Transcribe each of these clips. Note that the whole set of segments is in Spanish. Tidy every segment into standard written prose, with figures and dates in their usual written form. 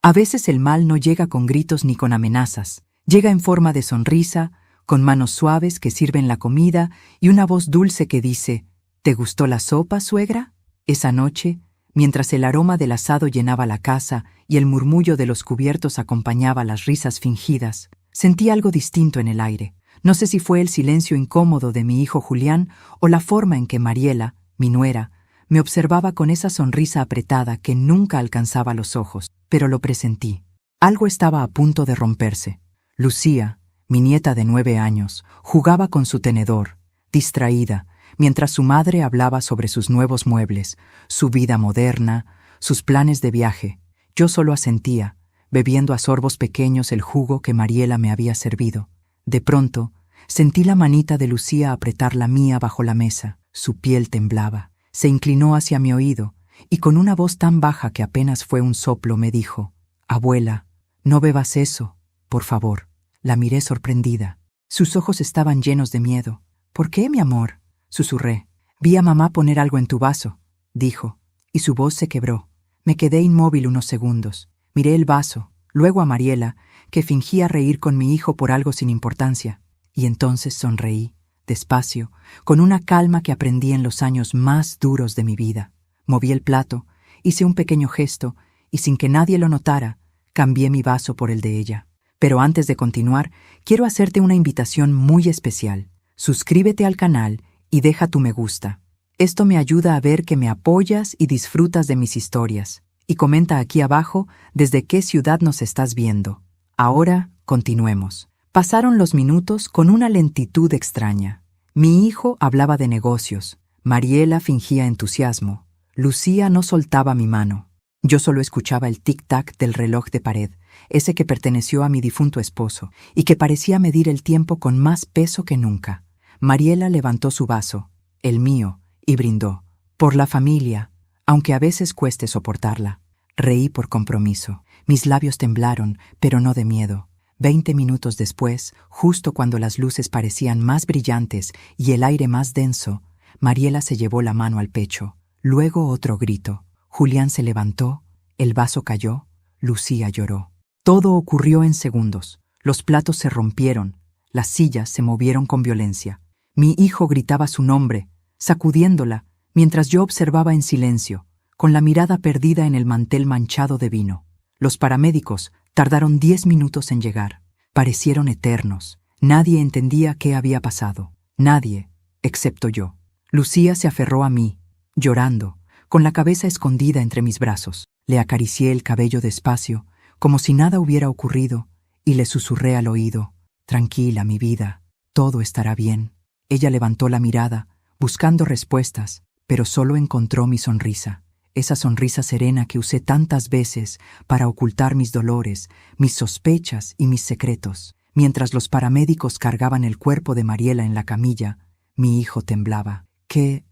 A veces el mal no llega con gritos ni con amenazas, llega en forma de sonrisa, con manos suaves que sirven la comida y una voz dulce que dice: ¿Te gustó la sopa, suegra? Esa noche, mientras el aroma del asado llenaba la casa y el murmullo de los cubiertos acompañaba las risas fingidas, sentí algo distinto en el aire. No sé si fue el silencio incómodo de mi hijo Julián o la forma en que Mariela, mi nuera, me observaba con esa sonrisa apretada que nunca alcanzaba los ojos, pero lo presentí. Algo estaba a punto de romperse. Lucía, mi nieta de 9 años, jugaba con su tenedor, distraída, mientras su madre hablaba sobre sus nuevos muebles, su vida moderna, sus planes de viaje. Yo solo asentía, bebiendo a sorbos pequeños el jugo que Mariela me había servido. De pronto, sentí la manita de Lucía apretar la mía bajo la mesa. Su piel temblaba. Se inclinó hacia mi oído y con una voz tan baja que apenas fue un soplo me dijo: «Abuela, no bebas eso, por favor». La miré sorprendida. Sus ojos estaban llenos de miedo. «¿Por qué, mi amor?», susurré. «Vi a mamá poner algo en tu vaso», dijo, y su voz se quebró. Me quedé inmóvil unos segundos. Miré el vaso, luego a Mariela, que fingía reír con mi hijo por algo sin importancia, y entonces sonreí, despacio, con una calma que aprendí en los años más duros de mi vida. Moví el plato, hice un pequeño gesto, y sin que nadie lo notara, cambié mi vaso por el de ella. Pero antes de continuar, quiero hacerte una invitación muy especial. Suscríbete al canal y deja tu me gusta. Esto me ayuda a ver que me apoyas y disfrutas de mis historias. Y comenta aquí abajo desde qué ciudad nos estás viendo. Ahora, continuemos. Pasaron los minutos con una lentitud extraña. Mi hijo hablaba de negocios. Mariela fingía entusiasmo. Lucía no soltaba mi mano. Yo solo escuchaba el tic-tac del reloj de pared, ese que perteneció a mi difunto esposo, y que parecía medir el tiempo con más peso que nunca. Mariela levantó su vaso, el mío, y brindó. Por la familia, aunque a veces cueste soportarla. Reí por compromiso. Mis labios temblaron, pero no de miedo. 20 minutos después, justo cuando las luces parecían más brillantes y el aire más denso, Mariela se llevó la mano al pecho. Luego otro grito. Julián se levantó, el vaso cayó, Lucía lloró. Todo ocurrió en segundos. Los platos se rompieron, las sillas se movieron con violencia. Mi hijo gritaba su nombre, sacudiéndola, mientras yo observaba en silencio, con la mirada perdida en el mantel manchado de vino. Los paramédicos tardaron 10 minutos en llegar. Parecieron eternos. Nadie entendía qué había pasado. Nadie, excepto yo. Lucía se aferró a mí, llorando, con la cabeza escondida entre mis brazos. Le acaricié el cabello despacio, como si nada hubiera ocurrido, y le susurré al oído: «Tranquila, mi vida, todo estará bien». Ella levantó la mirada, buscando respuestas, pero solo encontró mi sonrisa. Esa sonrisa serena que usé tantas veces para ocultar mis dolores, mis sospechas y mis secretos. Mientras los paramédicos cargaban el cuerpo de Mariela en la camilla, mi hijo temblaba. ¿Qué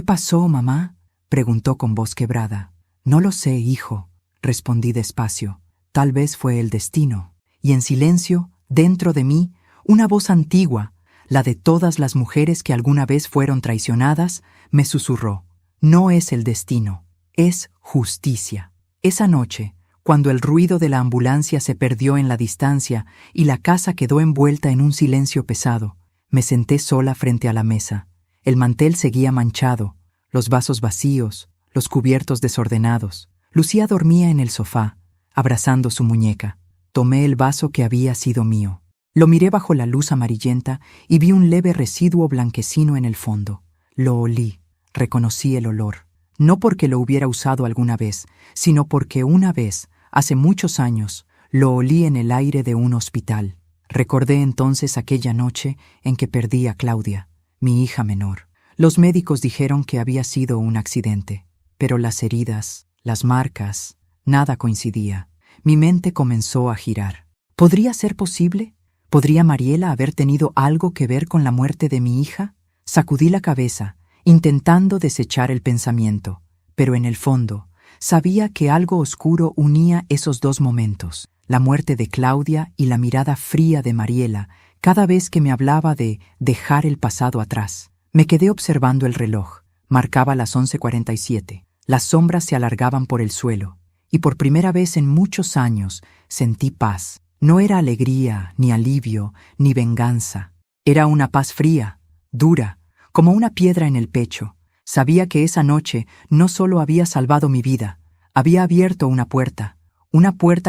pasó, mamá?», preguntó con voz quebrada. «No lo sé, hijo», respondí despacio. «Tal vez fue el destino». Y en silencio, dentro de mí, una voz antigua, la de todas las mujeres que alguna vez fueron traicionadas, me susurró: «No es el destino, es justicia». Esa noche, cuando el ruido de la ambulancia se perdió en la distancia y la casa quedó envuelta en un silencio pesado, me senté sola frente a la mesa. El mantel seguía manchado, los vasos vacíos, los cubiertos desordenados. Lucía dormía en el sofá, abrazando su muñeca. Tomé el vaso que había sido mío. Lo miré bajo la luz amarillenta y vi un leve residuo blanquecino en el fondo. Lo olí, reconocí el olor. No porque lo hubiera usado alguna vez, sino porque una vez, hace muchos años, lo olí en el aire de un hospital. Recordé entonces aquella noche en que perdí a Claudia, mi hija menor. Los médicos dijeron que había sido un accidente, pero las heridas, las marcas, nada coincidía. Mi mente comenzó a girar. ¿Podría ser posible? ¿Podría Mariela haber tenido algo que ver con la muerte de mi hija? Sacudí la cabeza, intentando desechar el pensamiento, pero en el fondo sabía que algo oscuro unía esos dos momentos, la muerte de Claudia y la mirada fría de Mariela cada vez que me hablaba de dejar el pasado atrás. Me quedé observando el reloj. Marcaba las 11:47. Las sombras se alargaban por el suelo, y por primera vez en muchos años sentí paz. No era alegría, ni alivio, ni venganza. Era una paz fría, dura, como una piedra en el pecho. Sabía que esa noche no solo había salvado mi vida, había abierto una puerta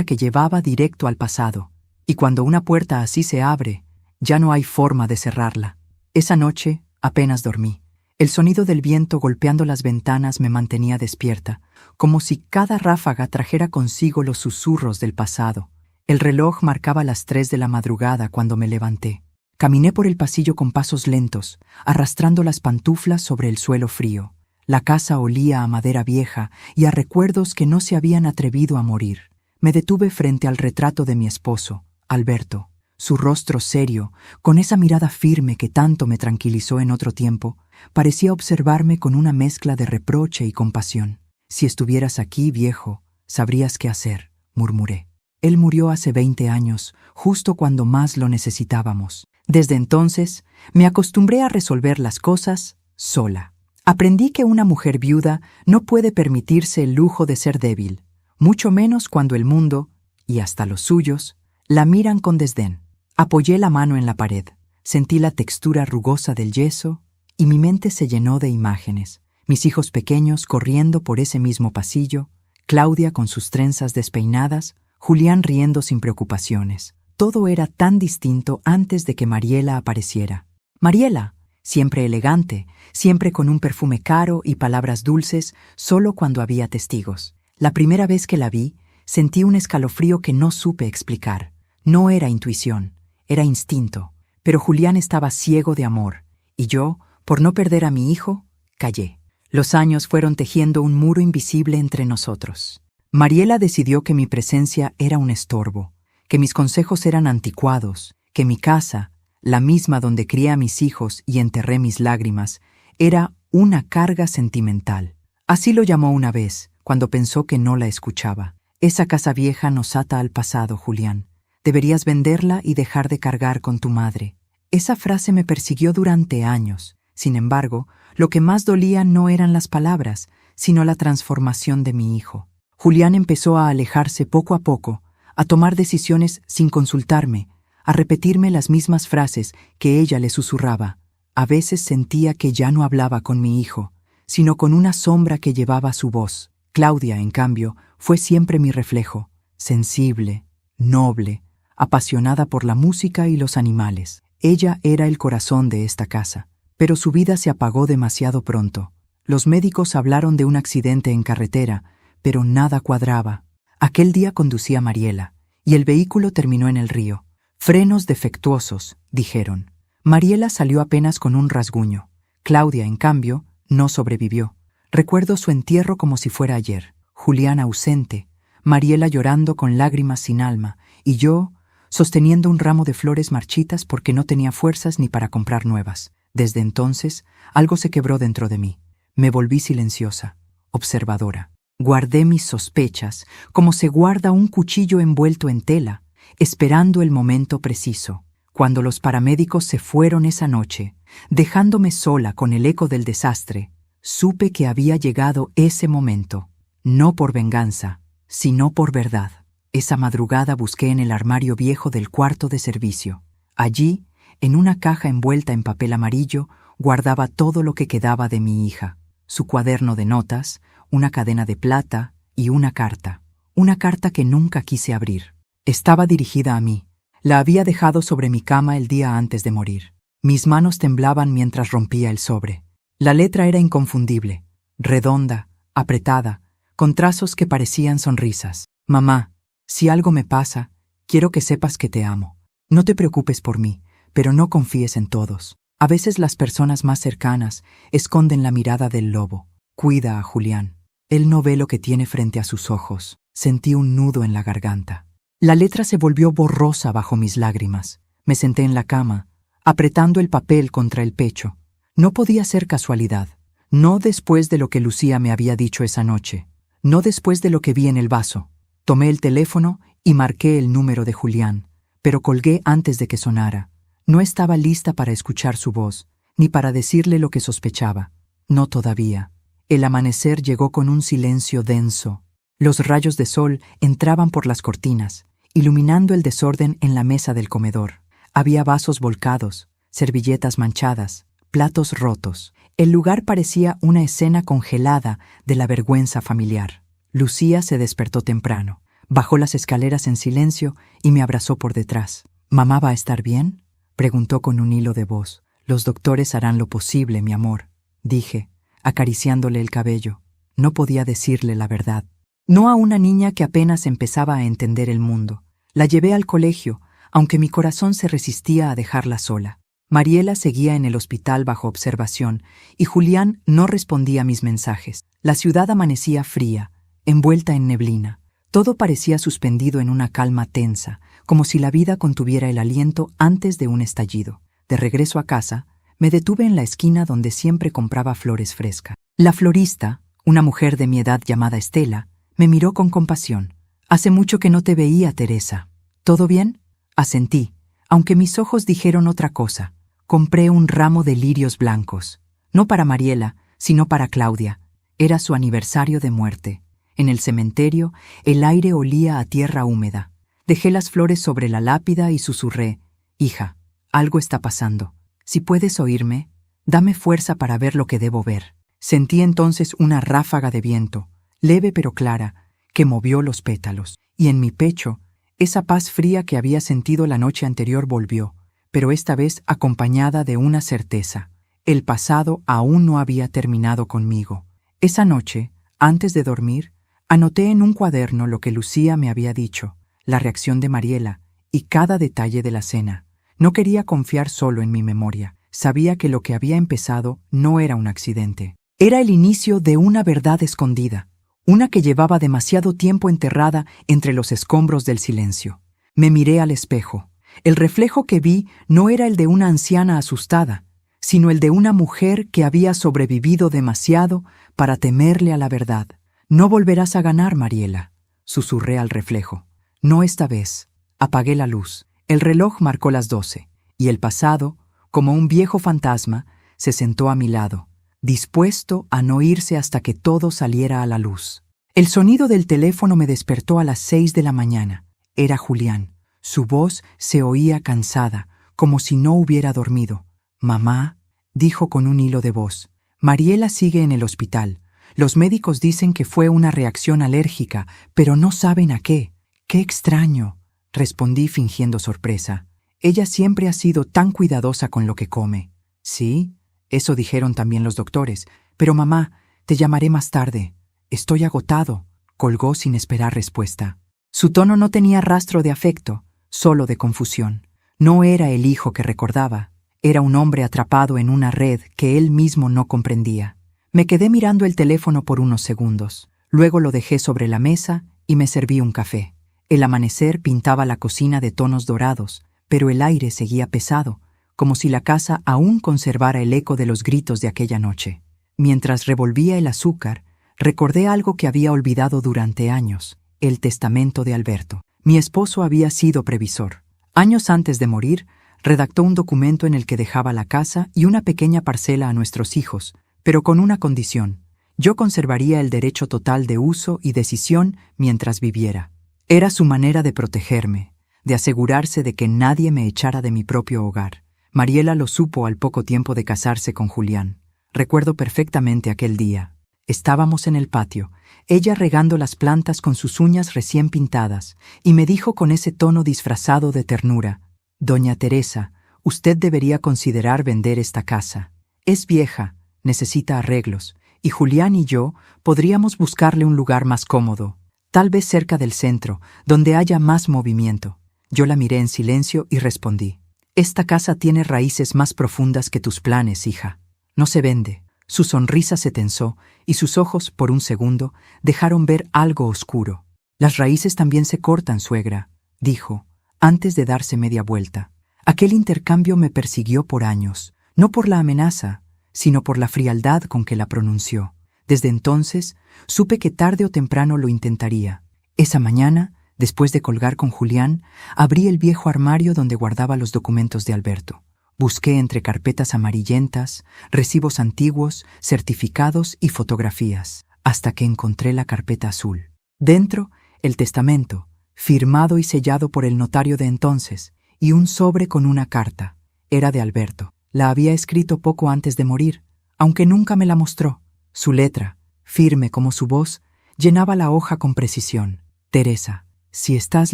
que llevaba directo al pasado. Y cuando una puerta así se abre, ya no hay forma de cerrarla. Esa noche apenas dormí. El sonido del viento golpeando las ventanas me mantenía despierta, como si cada ráfaga trajera consigo los susurros del pasado. El reloj marcaba las 3 de la madrugada cuando me levanté. Caminé por el pasillo con pasos lentos, arrastrando las pantuflas sobre el suelo frío. La casa olía a madera vieja y a recuerdos que no se habían atrevido a morir. Me detuve frente al retrato de mi esposo, Alberto. Su rostro serio, con esa mirada firme que tanto me tranquilizó en otro tiempo, parecía observarme con una mezcla de reproche y compasión. «Si estuvieras aquí, viejo, sabrías qué hacer», murmuré. Él murió hace 20 años, justo cuando más lo necesitábamos. Desde entonces, me acostumbré a resolver las cosas sola. Aprendí que una mujer viuda no puede permitirse el lujo de ser débil, mucho menos cuando el mundo, y hasta los suyos, la miran con desdén. Apoyé la mano en la pared, sentí la textura rugosa del yeso y mi mente se llenó de imágenes. Mis hijos pequeños corriendo por ese mismo pasillo, Claudia con sus trenzas despeinadas, Julián riendo sin preocupaciones. Todo era tan distinto antes de que Mariela apareciera. Mariela, siempre elegante, siempre con un perfume caro y palabras dulces, solo cuando había testigos. La primera vez que la vi, sentí un escalofrío que no supe explicar. No era intuición, era instinto. Pero Julián estaba ciego de amor, y yo, por no perder a mi hijo, callé. Los años fueron tejiendo un muro invisible entre nosotros. Mariela decidió que mi presencia era un estorbo, que mis consejos eran anticuados, que mi casa, la misma donde crié a mis hijos y enterré mis lágrimas, era una carga sentimental. Así lo llamó una vez, cuando pensó que no la escuchaba. Esa casa vieja nos ata al pasado, Julián. Deberías venderla y dejar de cargar con tu madre. Esa frase me persiguió durante años. Sin embargo, lo que más dolía no eran las palabras, sino la transformación de mi hijo. Julián empezó a alejarse poco a poco, a tomar decisiones sin consultarme, a repetirme las mismas frases que ella le susurraba. A veces sentía que ya no hablaba con mi hijo, sino con una sombra que llevaba su voz. Claudia, en cambio, fue siempre mi reflejo, sensible, noble, apasionada por la música y los animales. Ella era el corazón de esta casa, pero su vida se apagó demasiado pronto. Los médicos hablaron de un accidente en carretera, pero nada cuadraba. Aquel día conducía Mariela, y el vehículo terminó en el río. Frenos defectuosos, dijeron. Mariela salió apenas con un rasguño. Claudia, en cambio, no sobrevivió. Recuerdo su entierro como si fuera ayer. Julián ausente, Mariela llorando con lágrimas sin alma, y yo sosteniendo un ramo de flores marchitas porque no tenía fuerzas ni para comprar nuevas. Desde entonces, algo se quebró dentro de mí. Me volví silenciosa, observadora. Guardé mis sospechas, como se guarda un cuchillo envuelto en tela, esperando el momento preciso. Cuando los paramédicos se fueron esa noche, dejándome sola con el eco del desastre, supe que había llegado ese momento, no por venganza, sino por verdad. Esa madrugada busqué en el armario viejo del cuarto de servicio. Allí, en una caja envuelta en papel amarillo, guardaba todo lo que quedaba de mi hija. Su cuaderno de notas, una cadena de plata y una carta. Una carta que nunca quise abrir. Estaba dirigida a mí. La había dejado sobre mi cama el día antes de morir. Mis manos temblaban mientras rompía el sobre. La letra era inconfundible, redonda, apretada, con trazos que parecían sonrisas. Mamá, si algo me pasa, quiero que sepas que te amo. No te preocupes por mí, pero no confíes en todos. A veces las personas más cercanas esconden la mirada del lobo. Cuida a Julián. Él no ve lo que tiene frente a sus ojos. Sentí un nudo en la garganta. La letra se volvió borrosa bajo mis lágrimas. Me senté en la cama, apretando el papel contra el pecho. No podía ser casualidad. No después de lo que Lucía me había dicho esa noche. No después de lo que vi en el vaso. Tomé el teléfono y marqué el número de Julián, pero colgué antes de que sonara. No estaba lista para escuchar su voz, ni para decirle lo que sospechaba. No todavía. El amanecer llegó con un silencio denso. Los rayos de sol entraban por las cortinas, iluminando el desorden en la mesa del comedor. Había vasos volcados, servilletas manchadas, platos rotos. El lugar parecía una escena congelada de la vergüenza familiar. Lucía se despertó temprano, bajó las escaleras en silencio y me abrazó por detrás. «¿Mamá va a estar bien?», preguntó con un hilo de voz. «Los doctores harán lo posible, mi amor», dije, acariciándole el cabello. No podía decirle la verdad. No a una niña que apenas empezaba a entender el mundo. La llevé al colegio, aunque mi corazón se resistía a dejarla sola. Mariela seguía en el hospital bajo observación y Julián no respondía a mis mensajes. La ciudad amanecía fría, envuelta en neblina. Todo parecía suspendido en una calma tensa, como si la vida contuviera el aliento antes de un estallido. De regreso a casa, me detuve en la esquina donde siempre compraba flores frescas. La florista, una mujer de mi edad llamada Estela, me miró con compasión. «Hace mucho que no te veía, Teresa». «¿Todo bien?», asentí, aunque mis ojos dijeron otra cosa. Compré un ramo de lirios blancos, no para Mariela, sino para Claudia. Era su aniversario de muerte. En el cementerio, el aire olía a tierra húmeda. Dejé las flores sobre la lápida y susurré: «Hija, algo está pasando. Si puedes oírme, dame fuerza para ver lo que debo ver». Sentí entonces una ráfaga de viento, leve pero clara, que movió los pétalos, y en mi pecho, esa paz fría que había sentido la noche anterior volvió, pero esta vez acompañada de una certeza. El pasado aún no había terminado conmigo. Esa noche, antes de dormir, anoté en un cuaderno lo que Lucía me había dicho, la reacción de Mariela y cada detalle de la cena. No quería confiar solo en mi memoria. Sabía que lo que había empezado no era un accidente. Era el inicio de una verdad escondida, una que llevaba demasiado tiempo enterrada entre los escombros del silencio. Me miré al espejo. El reflejo que vi no era el de una anciana asustada, sino el de una mujer que había sobrevivido demasiado para temerle a la verdad. «No volverás a ganar, Mariela», susurré al reflejo. «No esta vez». Apagué la luz. El reloj marcó las 12, y el pasado, como un viejo fantasma, se sentó a mi lado, dispuesto a no irse hasta que todo saliera a la luz. El sonido del teléfono me despertó a las 6 de la mañana. Era Julián. Su voz se oía cansada, como si no hubiera dormido. «Mamá», dijo con un hilo de voz, «Mariela sigue en el hospital. Los médicos dicen que fue una reacción alérgica, pero no saben a qué». «Qué extraño», respondí fingiendo sorpresa. «Ella siempre ha sido tan cuidadosa con lo que come». «Sí, eso dijeron también los doctores. Pero mamá, te llamaré más tarde. Estoy agotado», colgó sin esperar respuesta. Su tono no tenía rastro de afecto, solo de confusión. No era el hijo que recordaba. Era un hombre atrapado en una red que él mismo no comprendía. Me quedé mirando el teléfono por unos segundos. Luego lo dejé sobre la mesa y me serví un café. El amanecer pintaba la cocina de tonos dorados, pero el aire seguía pesado, como si la casa aún conservara el eco de los gritos de aquella noche. Mientras revolvía el azúcar, recordé algo que había olvidado durante años: el testamento de Alberto. Mi esposo había sido previsor. Años antes de morir, redactó un documento en el que dejaba la casa y una pequeña parcela a nuestros hijos, pero con una condición: yo conservaría el derecho total de uso y decisión mientras viviera. Era su manera de protegerme, de asegurarse de que nadie me echara de mi propio hogar. Mariela lo supo al poco tiempo de casarse con Julián. Recuerdo perfectamente aquel día. Estábamos en el patio, ella regando las plantas con sus uñas recién pintadas, y me dijo con ese tono disfrazado de ternura: «Doña Teresa, usted debería considerar vender esta casa. Es vieja, necesita arreglos, y Julián y yo podríamos buscarle un lugar más cómodo, tal vez cerca del centro, donde haya más movimiento». Yo la miré en silencio y respondí: «Esta casa tiene raíces más profundas que tus planes, hija. No se vende». Su sonrisa se tensó y sus ojos, por un segundo, dejaron ver algo oscuro. «Las raíces también se cortan, suegra», dijo, antes de darse media vuelta. Aquel intercambio me persiguió por años, no por la amenaza, sino por la frialdad con que la pronunció. Desde entonces, supe que tarde o temprano lo intentaría. Esa mañana, después de colgar con Julián, abrí el viejo armario donde guardaba los documentos de Alberto. Busqué entre carpetas amarillentas, recibos antiguos, certificados y fotografías, hasta que encontré la carpeta azul. Dentro, el testamento, firmado y sellado por el notario de entonces, y un sobre con una carta. Era de Alberto. La había escrito poco antes de morir, aunque nunca me la mostró. Su letra, firme como su voz, llenaba la hoja con precisión. Teresa, si estás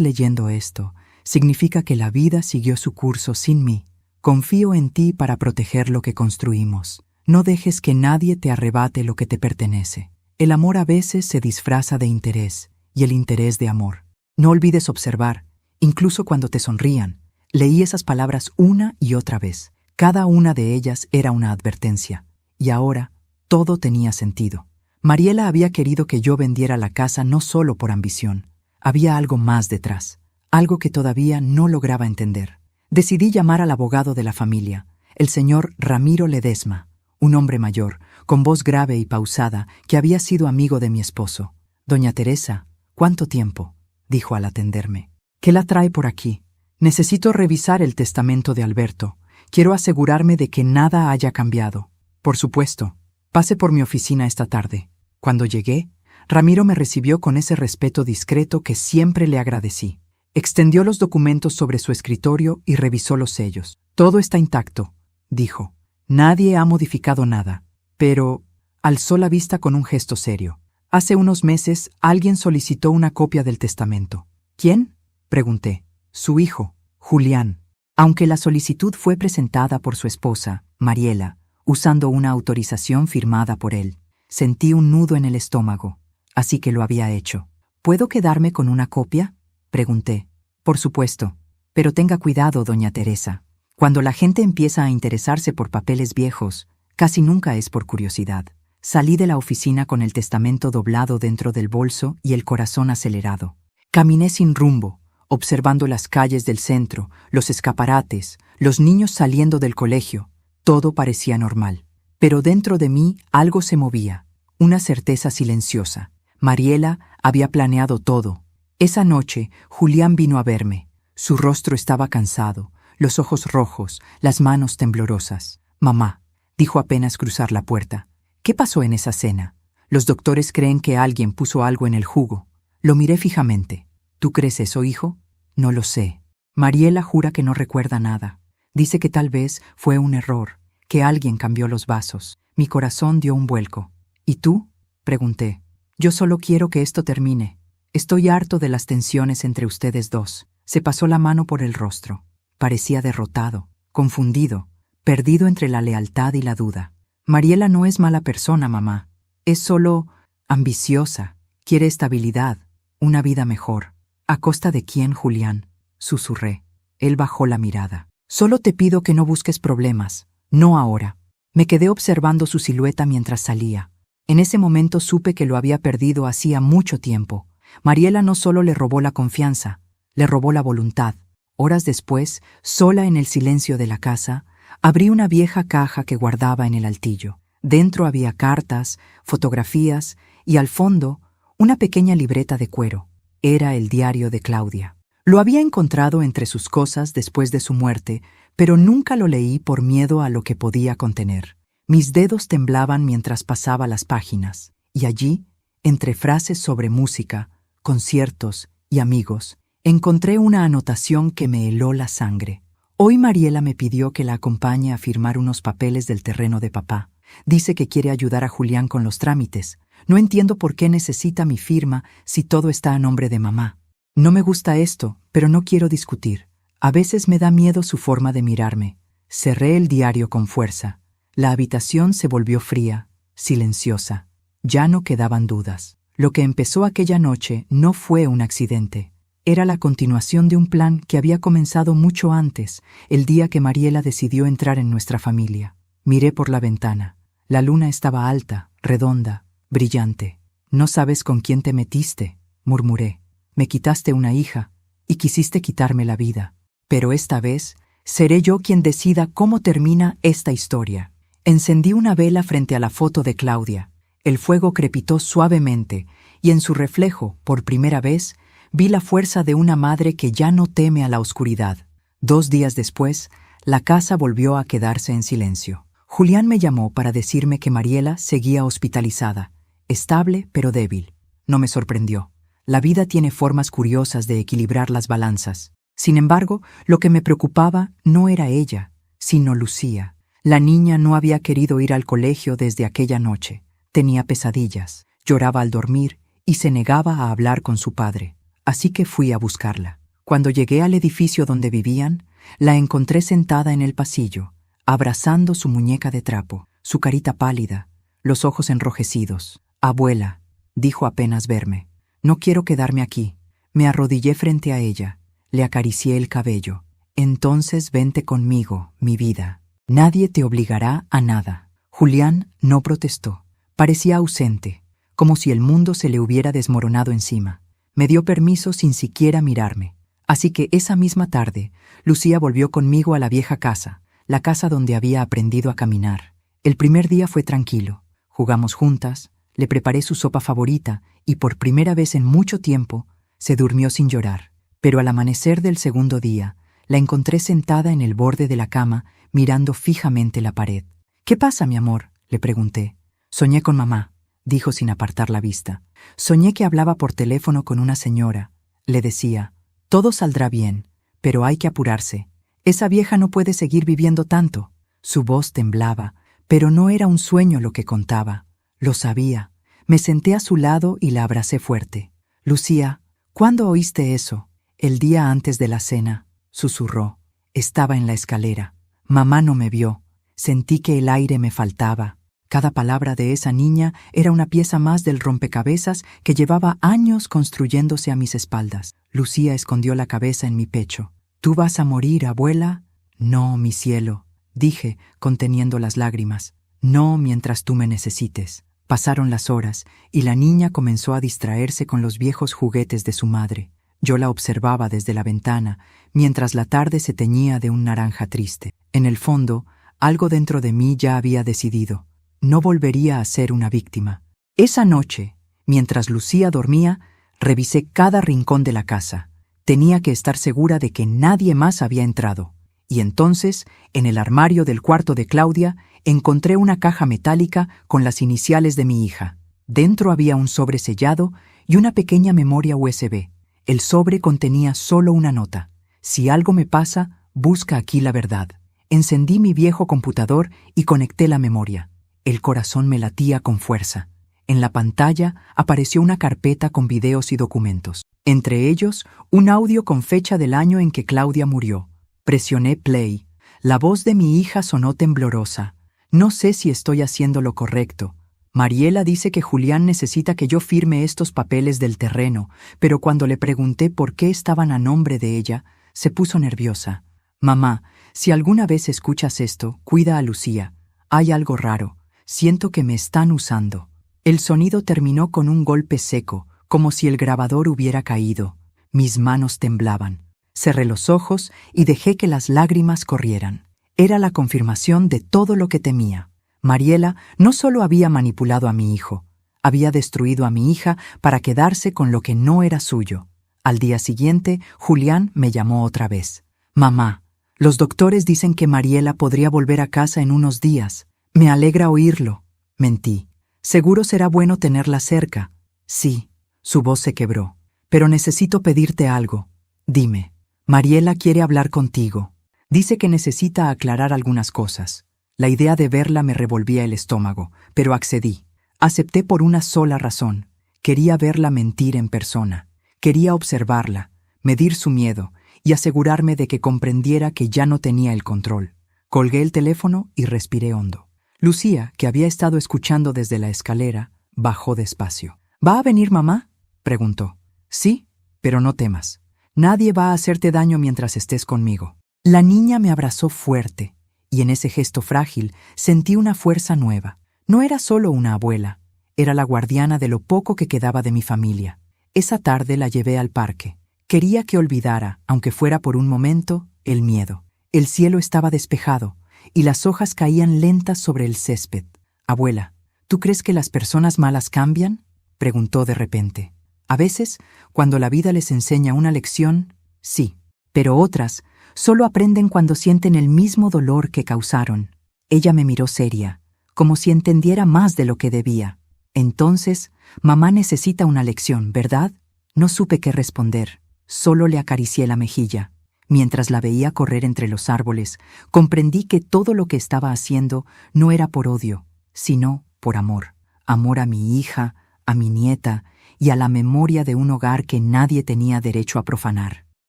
leyendo esto, significa que la vida siguió su curso sin mí. Confío en ti para proteger lo que construimos. No dejes que nadie te arrebate lo que te pertenece. El amor a veces se disfraza de interés, y el interés de amor. No olvides observar, incluso cuando te sonrían. Leí esas palabras una y otra vez. Cada una de ellas era una advertencia. Y ahora, todo tenía sentido. Mariela había querido que yo vendiera la casa no solo por ambición. Había algo más detrás, algo que todavía no lograba entender. Decidí llamar al abogado de la familia, el señor Ramiro Ledesma, un hombre mayor, con voz grave y pausada, que había sido amigo de mi esposo. «Doña Teresa, ¿cuánto tiempo?», dijo al atenderme. «¿Qué la trae por aquí? Necesito revisar el testamento de Alberto. Quiero asegurarme de que nada haya cambiado». «Por supuesto. Pase por mi oficina esta tarde». Cuando llegué, Ramiro me recibió con ese respeto discreto que siempre le agradecí. Extendió los documentos sobre su escritorio y revisó los sellos. «Todo está intacto», dijo. «Nadie ha modificado nada». Pero alzó la vista con un gesto serio. «Hace unos meses alguien solicitó una copia del testamento». «¿Quién?», pregunté. «Su hijo, Julián». Aunque la solicitud fue presentada por su esposa, Mariela, usando una autorización firmada por él, sentí un nudo en el estómago, así que lo había hecho. «¿Puedo quedarme con una copia?», pregunté. «Por supuesto, pero tenga cuidado, doña Teresa. Cuando la gente empieza a interesarse por papeles viejos, casi nunca es por curiosidad». Salí de la oficina con el testamento doblado dentro del bolso y el corazón acelerado. Caminé sin rumbo, observando las calles del centro, los escaparates, los niños saliendo del colegio. Todo parecía normal. Pero dentro de mí algo se movía, una certeza silenciosa. Mariela había planeado todo. Esa noche, Julián vino a verme. Su rostro estaba cansado, los ojos rojos, las manos temblorosas. «Mamá», dijo apenas cruzar la puerta, «¿qué pasó en esa cena? Los doctores creen que alguien puso algo en el jugo». Lo miré fijamente. «¿Tú crees eso, hijo?». «No lo sé. Mariela jura que no recuerda nada. Dice que tal vez fue un error, que alguien cambió los vasos». Mi corazón dio un vuelco. «¿Y tú?», pregunté. «Yo solo quiero que esto termine. Estoy harto de las tensiones entre ustedes dos». Se pasó la mano por el rostro. Parecía derrotado, confundido, perdido entre la lealtad y la duda. «Mariela no es mala persona, mamá. Es solo ambiciosa. Quiere estabilidad, una vida mejor». «¿A costa de quién, Julián?», susurré. Él bajó la mirada. «Solo te pido que no busques problemas. No ahora». Me quedé observando su silueta mientras salía. En ese momento supe que lo había perdido hacía mucho tiempo. Mariela no solo le robó la confianza, le robó la voluntad. Horas después, sola en el silencio de la casa, abrí una vieja caja que guardaba en el altillo. Dentro había cartas, fotografías y, al fondo, una pequeña libreta de cuero. Era el diario de Claudia. Lo había encontrado entre sus cosas después de su muerte, pero nunca lo leí por miedo a lo que podía contener. Mis dedos temblaban mientras pasaba las páginas, y allí, entre frases sobre música, conciertos y amigos, encontré una anotación que me heló la sangre. Hoy Mariela me pidió que la acompañe a firmar unos papeles del terreno de papá. Dice que quiere ayudar a Julián con los trámites. No entiendo por qué necesita mi firma si todo está a nombre de mamá. No me gusta esto, pero no quiero discutir. A veces me da miedo su forma de mirarme. Cerré el diario con fuerza. La habitación se volvió fría, silenciosa. Ya no quedaban dudas. Lo que empezó aquella noche no fue un accidente. Era la continuación de un plan que había comenzado mucho antes, el día que Mariela decidió entrar en nuestra familia. Miré por la ventana. La luna estaba alta, redonda, brillante. «No sabes con quién te metiste», murmuré. «Me quitaste una hija y quisiste quitarme la vida. Pero esta vez seré yo quien decida cómo termina esta historia». Encendí una vela frente a la foto de Claudia. El fuego crepitó suavemente y en su reflejo, por primera vez, vi la fuerza de una madre que ya no teme a la oscuridad. 2 días después, la casa volvió a quedarse en silencio. Julián me llamó para decirme que Mariela seguía hospitalizada, estable pero débil. No me sorprendió. La vida tiene formas curiosas de equilibrar las balanzas. Sin embargo, lo que me preocupaba no era ella, sino Lucía. La niña no había querido ir al colegio desde aquella noche. Tenía pesadillas, lloraba al dormir y se negaba a hablar con su padre. Así que fui a buscarla. Cuando llegué al edificio donde vivían, la encontré sentada en el pasillo, abrazando su muñeca de trapo, su carita pálida, los ojos enrojecidos. «Abuela», dijo apenas verme, «no quiero quedarme aquí». Me arrodillé frente a ella, le acaricié el cabello. «Entonces vente conmigo, mi vida. Nadie te obligará a nada». Julián no protestó. Parecía ausente, como si el mundo se le hubiera desmoronado encima. Me dio permiso sin siquiera mirarme. Así que esa misma tarde, Lucía volvió conmigo a la vieja casa, la casa donde había aprendido a caminar. El primer día fue tranquilo. Jugamos juntas, le preparé su sopa favorita y por primera vez en mucho tiempo se durmió sin llorar. Pero al amanecer del segundo día, la encontré sentada en el borde de la cama, mirando fijamente la pared. «¿Qué pasa, mi amor?», le pregunté. «Soñé con mamá», dijo sin apartar la vista. «Soñé que hablaba por teléfono con una señora. Le decía, todo saldrá bien, pero hay que apurarse. Esa vieja no puede seguir viviendo tanto». Su voz temblaba, pero no era un sueño lo que contaba. Lo sabía. Me senté a su lado y la abracé fuerte. «Lucía, ¿cuándo oíste eso?» «El día antes de la cena», susurró. «Estaba en la escalera. Mamá no me vio. Sentí que el aire me faltaba». Cada palabra de esa niña era una pieza más del rompecabezas que llevaba años construyéndose a mis espaldas. Lucía escondió la cabeza en mi pecho. «¿Tú vas a morir, abuela?» «No, mi cielo», dije, conteniendo las lágrimas. «No mientras tú me necesites». Pasaron las horas y la niña comenzó a distraerse con los viejos juguetes de su madre. Yo la observaba desde la ventana, mientras la tarde se teñía de un naranja triste. En el fondo, algo dentro de mí ya había decidido. No volvería a ser una víctima. Esa noche, mientras Lucía dormía, revisé cada rincón de la casa. Tenía que estar segura de que nadie más había entrado. Y entonces, en el armario del cuarto de Claudia, encontré una caja metálica con las iniciales de mi hija. Dentro había un sobre sellado y una pequeña memoria USB. El sobre contenía solo una nota. «Si algo me pasa, busca aquí la verdad». Encendí mi viejo computador y conecté la memoria. El corazón me latía con fuerza. En la pantalla apareció una carpeta con videos y documentos. Entre ellos, un audio con fecha del año en que Claudia murió. Presioné play. La voz de mi hija sonó temblorosa. «No sé si estoy haciendo lo correcto. Mariela dice que Julián necesita que yo firme estos papeles del terreno, pero cuando le pregunté por qué estaban a nombre de ella, se puso nerviosa. Mamá, si alguna vez escuchas esto, cuida a Lucía. Hay algo raro. Siento que me están usando». El sonido terminó con un golpe seco, como si el grabador hubiera caído. Mis manos temblaban. Cerré los ojos y dejé que las lágrimas corrieran. Era la confirmación de todo lo que temía. Mariela no solo había manipulado a mi hijo, había destruido a mi hija para quedarse con lo que no era suyo. Al día siguiente, Julián me llamó otra vez. «Mamá, los doctores dicen que Mariela podría volver a casa en unos días. Me alegra oírlo». Mentí. «Seguro será bueno tenerla cerca». «Sí». Su voz se quebró. «Pero necesito pedirte algo. Dime, Mariela quiere hablar contigo. Dice que necesita aclarar algunas cosas». La idea de verla me revolvía el estómago, pero accedí. Acepté por una sola razón. Quería verla mentir en persona. Quería observarla, medir su miedo y asegurarme de que comprendiera que ya no tenía el control. Colgué el teléfono y respiré hondo. Lucía, que había estado escuchando desde la escalera, bajó despacio. «¿Va a venir mamá?», preguntó. «Sí, pero no temas. Nadie va a hacerte daño mientras estés conmigo». La niña me abrazó fuerte, y en ese gesto frágil sentí una fuerza nueva. No era solo una abuela, era la guardiana de lo poco que quedaba de mi familia. Esa tarde la llevé al parque. Quería que olvidara, aunque fuera por un momento, el miedo. El cielo estaba despejado, y las hojas caían lentas sobre el césped. «Abuela, ¿tú crees que las personas malas cambian?», preguntó de repente. «A veces, cuando la vida les enseña una lección, sí, pero otras solo aprenden cuando sienten el mismo dolor que causaron». Ella me miró seria, como si entendiera más de lo que debía. «Entonces, mamá necesita una lección, ¿verdad?». No supe qué responder, solo le acaricié la mejilla. Mientras la veía correr entre los árboles, comprendí que todo lo que estaba haciendo no era por odio, sino por amor. Amor a mi hija, a mi nieta y a la memoria de un hogar que nadie tenía derecho a profanar.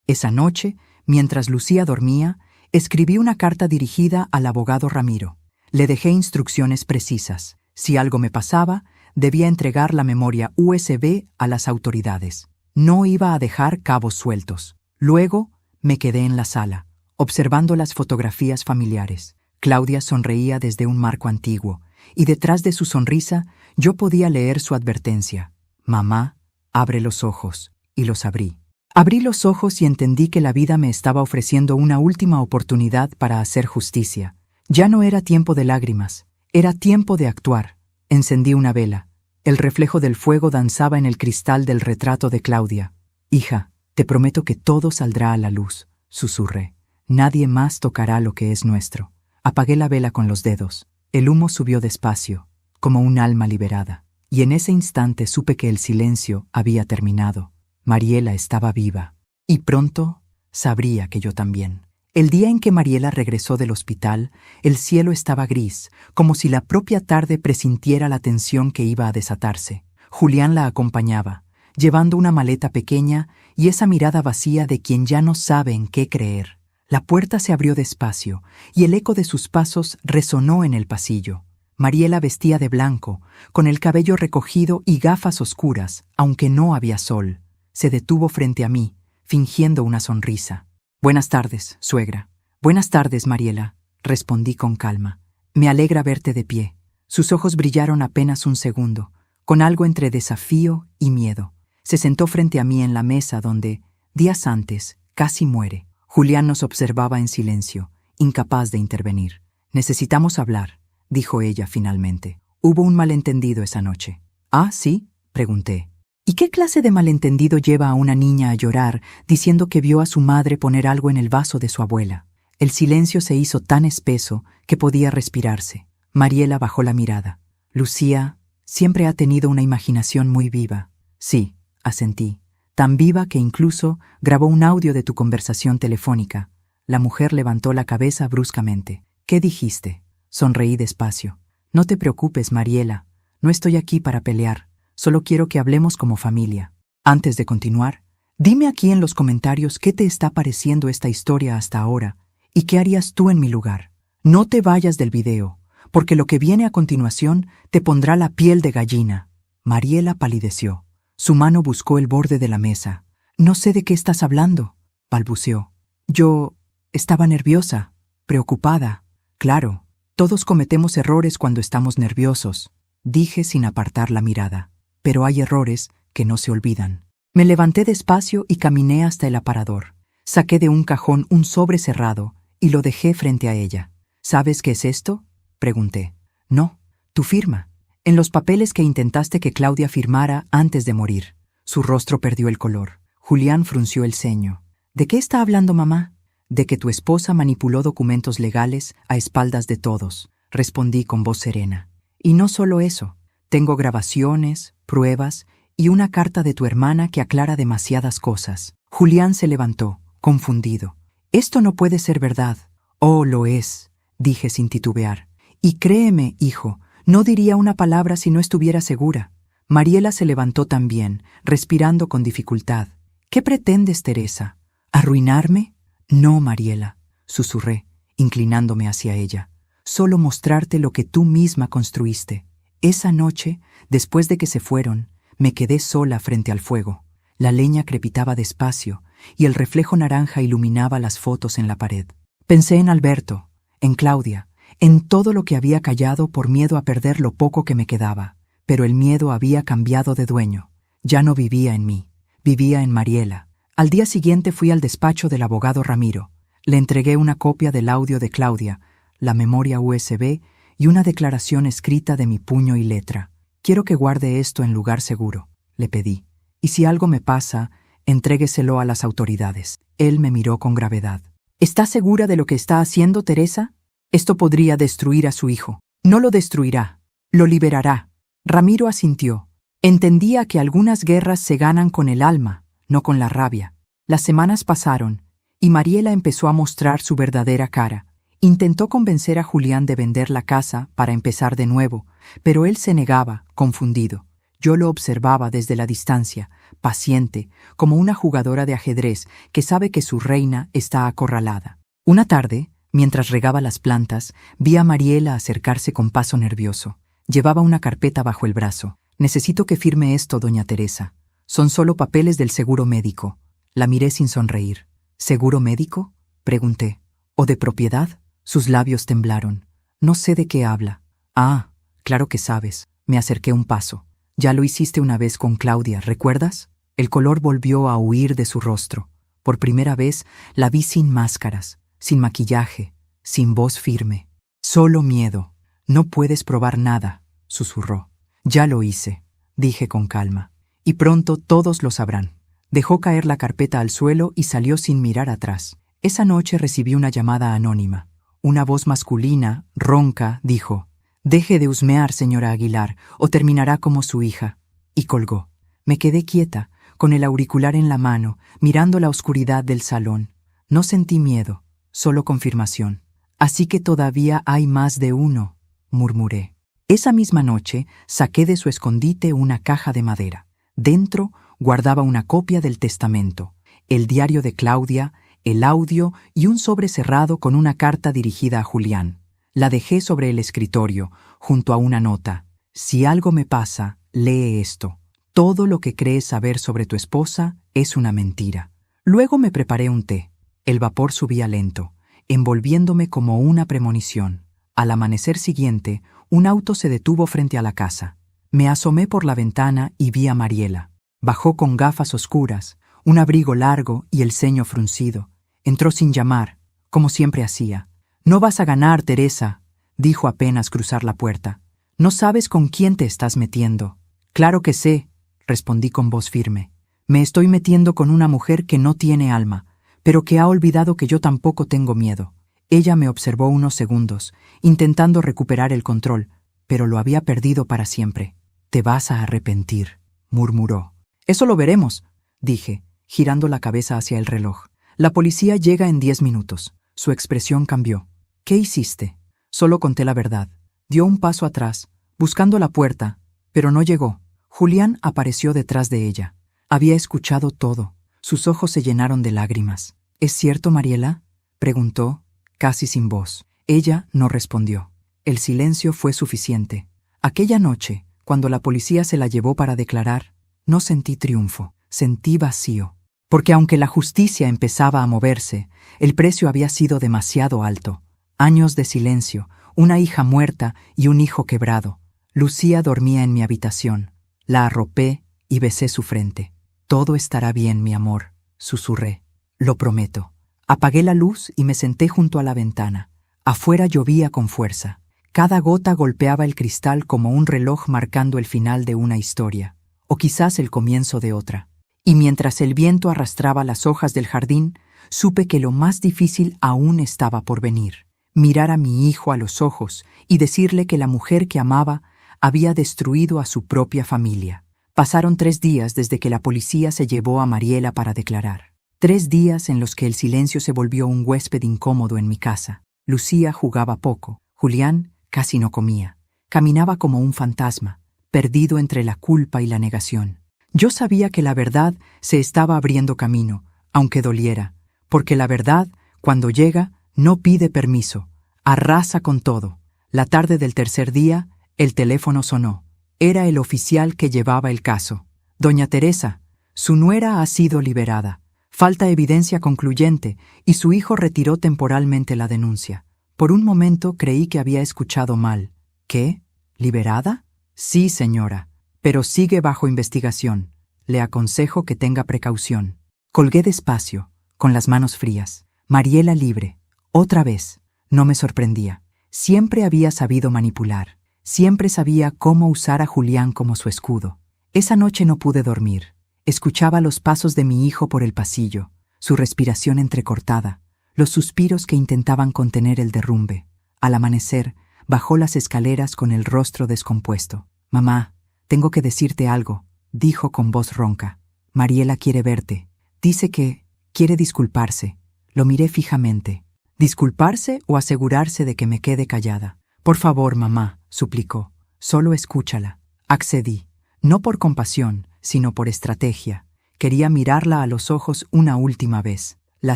Esa noche, mientras Lucía dormía, escribí una carta dirigida al abogado Ramiro. Le dejé instrucciones precisas. Si algo me pasaba, debía entregar la memoria USB a las autoridades. No iba a dejar cabos sueltos. Luego, me quedé en la sala, observando las fotografías familiares. Claudia sonreía desde un marco antiguo, y detrás de su sonrisa yo podía leer su advertencia. Mamá, abre los ojos. Y los abrí. Abrí los ojos y entendí que la vida me estaba ofreciendo una última oportunidad para hacer justicia. Ya no era tiempo de lágrimas, era tiempo de actuar. Encendí una vela. El reflejo del fuego danzaba en el cristal del retrato de Claudia. Hija, te prometo que todo saldrá a la luz, susurré. Nadie más tocará lo que es nuestro. Apagué la vela con los dedos. El humo subió despacio, como un alma liberada. Y en ese instante supe que el silencio había terminado. Mariela estaba viva. Y pronto sabría que yo también. El día en que Mariela regresó del hospital, el cielo estaba gris, como si la propia tarde presintiera la tensión que iba a desatarse. Julián la acompañaba, llevando una maleta pequeña y esa mirada vacía de quien ya no sabe en qué creer. La puerta se abrió despacio y el eco de sus pasos resonó en el pasillo. Mariela vestía de blanco, con el cabello recogido y gafas oscuras, aunque no había sol. Se detuvo frente a mí, fingiendo una sonrisa. «Buenas tardes, suegra». «Buenas tardes, Mariela», respondí con calma. «Me alegra verte de pie». Sus ojos brillaron apenas un segundo, con algo entre desafío y miedo. Se sentó frente a mí en la mesa donde, días antes, casi muere. Julián nos observaba en silencio, incapaz de intervenir. «Necesitamos hablar», dijo ella finalmente. «Hubo un malentendido esa noche». «¿Ah, sí?», pregunté. ¿Y qué clase de malentendido lleva a una niña a llorar diciendo que vio a su madre poner algo en el vaso de su abuela? El silencio se hizo tan espeso que podía respirarse. Mariela bajó la mirada. «Lucía siempre ha tenido una imaginación muy viva». «Sí», asentí. «Tan viva que incluso grabó un audio de tu conversación telefónica». La mujer levantó la cabeza bruscamente. «¿Qué dijiste?». Sonreí despacio. «No te preocupes, Mariela. No estoy aquí para pelear. Solo quiero que hablemos como familia». Antes de continuar, dime aquí en los comentarios qué te está pareciendo esta historia hasta ahora y qué harías tú en mi lugar. No te vayas del video, porque lo que viene a continuación te pondrá la piel de gallina. Mariela palideció. Su mano buscó el borde de la mesa. «No sé de qué estás hablando», balbuceó. «Yo estaba nerviosa, preocupada». «Claro, todos cometemos errores cuando estamos nerviosos», dije sin apartar la mirada. «Pero hay errores que no se olvidan». Me levanté despacio y caminé hasta el aparador. Saqué de un cajón un sobre cerrado y lo dejé frente a ella. «¿Sabes qué es esto?», pregunté. «No, tu firma. En los papeles que intentaste que Claudia firmara antes de morir». Su rostro perdió el color. Julián frunció el ceño. «¿De qué está hablando mamá?». «De que tu esposa manipuló documentos legales a espaldas de todos», respondí con voz serena. «Y no solo eso. Tengo grabaciones, pruebas y una carta de tu hermana que aclara demasiadas cosas». Julián se levantó, confundido. «Esto no puede ser verdad». «Oh, lo es», dije sin titubear. «Y créeme, hijo, no diría una palabra si no estuviera segura». Mariela se levantó también, respirando con dificultad. «¿Qué pretendes, Teresa? ¿Arruinarme?». «No, Mariela», susurré, inclinándome hacia ella. «Solo mostrarte lo que tú misma construiste». Esa noche, después de que se fueron, me quedé sola frente al fuego. La leña crepitaba despacio y el reflejo naranja iluminaba las fotos en la pared. Pensé en Alberto, en Claudia, en todo lo que había callado por miedo a perder lo poco que me quedaba. Pero el miedo había cambiado de dueño. Ya no vivía en mí, vivía en Mariela. Al día siguiente fui al despacho del abogado Ramiro. Le entregué una copia del audio de Claudia, la memoria USB y una declaración escrita de mi puño y letra. «Quiero que guarde esto en lugar seguro», le pedí. «Y si algo me pasa, entrégueselo a las autoridades». Él me miró con gravedad. «¿Estás segura de lo que está haciendo, Teresa? Esto podría destruir a su hijo». «No lo destruirá, lo liberará». Ramiro asintió. Entendía que algunas guerras se ganan con el alma, no con la rabia. Las semanas pasaron, y Mariela empezó a mostrar su verdadera cara. Intentó convencer a Julián de vender la casa para empezar de nuevo, pero él se negaba, confundido. Yo lo observaba desde la distancia, paciente, como una jugadora de ajedrez que sabe que su reina está acorralada. Una tarde, mientras regaba las plantas, vi a Mariela acercarse con paso nervioso. Llevaba una carpeta bajo el brazo. «Necesito que firme esto, doña Teresa. Son solo papeles del seguro médico». La miré sin sonreír. «¿Seguro médico?», pregunté. «¿O de propiedad?». Sus labios temblaron. «No sé de qué habla». «Ah, claro que sabes». Me acerqué un paso. «Ya lo hiciste una vez con Claudia, ¿recuerdas?». El color volvió a huir de su rostro. Por primera vez la vi sin máscaras, sin maquillaje, sin voz firme. «Solo miedo. No puedes probar nada», susurró. «Ya lo hice», dije con calma. «Y pronto todos lo sabrán». Dejó caer la carpeta al suelo y salió sin mirar atrás. Esa noche recibí una llamada anónima. Una voz masculina, ronca, dijo: «Deje de husmear, señora Aguilar, o terminará como su hija». Y colgó. Me quedé quieta, con el auricular en la mano, mirando la oscuridad del salón. No sentí miedo, solo confirmación. «Así que todavía hay más de uno», murmuré. Esa misma noche saqué de su escondite una caja de madera. Dentro guardaba una copia del testamento, el diario de Claudia, el audio y un sobre cerrado con una carta dirigida a Julián. La dejé sobre el escritorio, junto a una nota. «Si algo me pasa, lee esto. Todo lo que crees saber sobre tu esposa es una mentira». Luego me preparé un té. El vapor subía lento, envolviéndome como una premonición. Al amanecer siguiente, un auto se detuvo frente a la casa. Me asomé por la ventana y vi a Mariela. Bajó con gafas oscuras, un abrigo largo y el ceño fruncido. Entró sin llamar, como siempre hacía. «No vas a ganar, Teresa», dijo apenas cruzar la puerta. «No sabes con quién te estás metiendo». «Claro que sé», respondí con voz firme. «Me estoy metiendo con una mujer que no tiene alma, pero que ha olvidado que yo tampoco tengo miedo». Ella me observó unos segundos, intentando recuperar el control, pero lo había perdido para siempre. «Te vas a arrepentir», murmuró. «Eso lo veremos», dije, girando la cabeza hacia el reloj. «La policía llega en 10 minutos». Su expresión cambió. «¿Qué hiciste?». «Solo conté la verdad». Dio un paso atrás, buscando la puerta, pero no llegó. Julián apareció detrás de ella. Había escuchado todo. Sus ojos se llenaron de lágrimas. «¿Es cierto, Mariela?», preguntó, casi sin voz. Ella no respondió. El silencio fue suficiente. Aquella noche, cuando la policía se la llevó para declarar, no sentí triunfo, sentí vacío. Porque aunque la justicia empezaba a moverse, el precio había sido demasiado alto. Años de silencio, una hija muerta y un hijo quebrado. Lucía dormía en mi habitación. La arropé y besé su frente. «Todo estará bien, mi amor», susurré. «Lo prometo». Apagué la luz y me senté junto a la ventana. Afuera llovía con fuerza. Cada gota golpeaba el cristal como un reloj marcando el final de una historia, o quizás el comienzo de otra. Y mientras el viento arrastraba las hojas del jardín, supe que lo más difícil aún estaba por venir. Mirar a mi hijo a los ojos y decirle que la mujer que amaba había destruido a su propia familia. Pasaron 3 días desde que la policía se llevó a Mariela para declarar. 3 días en los que el silencio se volvió un huésped incómodo en mi casa. Lucía jugaba poco. Julián casi no comía. Caminaba como un fantasma, perdido entre la culpa y la negación. Yo sabía que la verdad se estaba abriendo camino, aunque doliera, porque la verdad, cuando llega, no pide permiso, arrasa con todo. La tarde del tercer día, el teléfono sonó. Era el oficial que llevaba el caso. «Doña Teresa, su nuera ha sido liberada. Falta evidencia concluyente y su hijo retiró temporalmente la denuncia». Por un momento creí que había escuchado mal. «¿Qué? ¿Liberada?». «Sí, señora, pero sigue bajo investigación. Le aconsejo que tenga precaución». Colgué despacio, con las manos frías. Mariela libre. Otra vez. No me sorprendía. Siempre había sabido manipular. Siempre sabía cómo usar a Julián como su escudo. Esa noche no pude dormir. Escuchaba los pasos de mi hijo por el pasillo, su respiración entrecortada, los suspiros que intentaban contener el derrumbe. Al amanecer, bajó las escaleras con el rostro descompuesto. «Mamá, Tengo que decirte algo, dijo con voz ronca. Mariela quiere verte. Dice que quiere disculparse. Lo miré fijamente. ¿Disculparse o asegurarse de que me quede callada? Por favor, mamá, suplicó. Solo escúchala. Accedí. No por compasión, sino por estrategia. Quería mirarla a los ojos una última vez. La